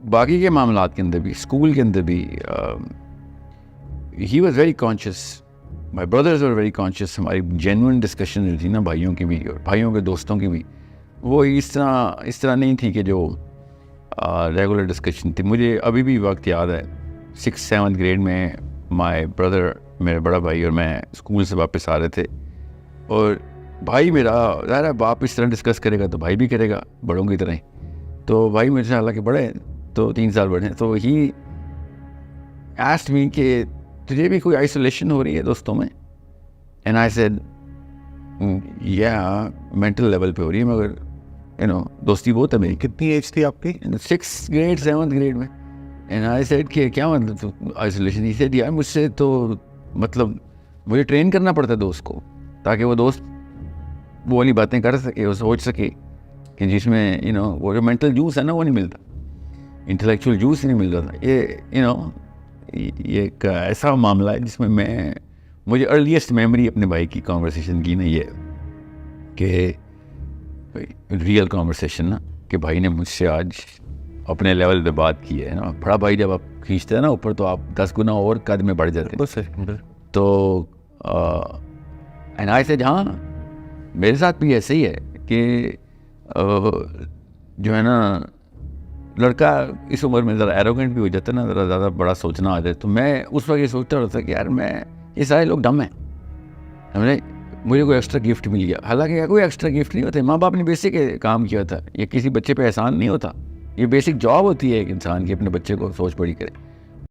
बाकी के मामलात के अंदर भी, स्कूल के अंदर भी he was very conscious, my brothers were very conscious. हमारी जेन्युइन डिस्कशन थी ना भाइयों की भी और भाइयों के दोस्तों की भी, वो इस तरह नहीं थी कि जो रेगुलर डिस्कशन थी। मुझे अभी भी वक्त याद है 6th-7th ग्रेड में माय ब्रदर, मेरा बड़ा भाई और मैं स्कूल से वापस आ रहे थे, और भाई मेरा ज़ाहिर है बाप इस तरह डिस्कस करेगा तो भाई भी करेगा बड़ों की तरह ही। तो भाई मेरे से हालांकि बड़े हैं, तो 3 साल बड़े हैं, तो ही आस्क्ड मी कि तुझे भी कोई आइसोलेशन हो रही है दोस्तों में? एंड आई सेड या मेंटल लेवल पे हो रही है, मगर दोस्ती बहुत है मेरी। कितनी एज थी आपकी? 6th ग्रेड 7th ग्रेड में। एंड आई सेड कि क्या मतलब आइसोलेशन? ही सेड यार मुझसे तो मतलब मुझे ट्रेन करना पड़ता है दोस्त को, ताकि वो दोस्त वो वाली बातें कर सके, वो सोच सके कि जिसमें वो जो मेंटल जूस है ना वो नहीं मिलता, इंटेलेक्चुअल जूस नहीं मिल रहा था। ये एक ऐसा मामला है जिसमें मुझे अर्लीस्ट मेमोरी अपने भाई की कॉन्वर्सेशन की ना ये कि रियल कॉन्वर्सेशन ना, कि भाई ने मुझसे आज अपने लेवल पे बात की है ना। बड़ा भाई जब आप खींचते हैं ना ऊपर तो आप 10 गुना और कद में बढ़ जाते हैं। तो एंड आई सेड हाँ मेरे साथ भी ऐसे ही है कि जो है ना लड़का इस उम्र में ज़रा एरोगेंट भी हो जाता है ना, ज़रा ज़्यादा बड़ा सोचना आ जाए। तो मैं उस वक्त ये सोचता रहता कि यार ये सारे लोग डम हैं, हमने मुझे कोई एक्स्ट्रा गिफ्ट मिल गया। हालांकि कोई एक्स्ट्रा गिफ्ट नहीं होता, माँ बाप ने बेसिक काम किया था, ये किसी बच्चे पे एहसान नहीं होता, ये बेसिक जॉब होती है एक इंसान की अपने बच्चे को सोच बड़ी करे।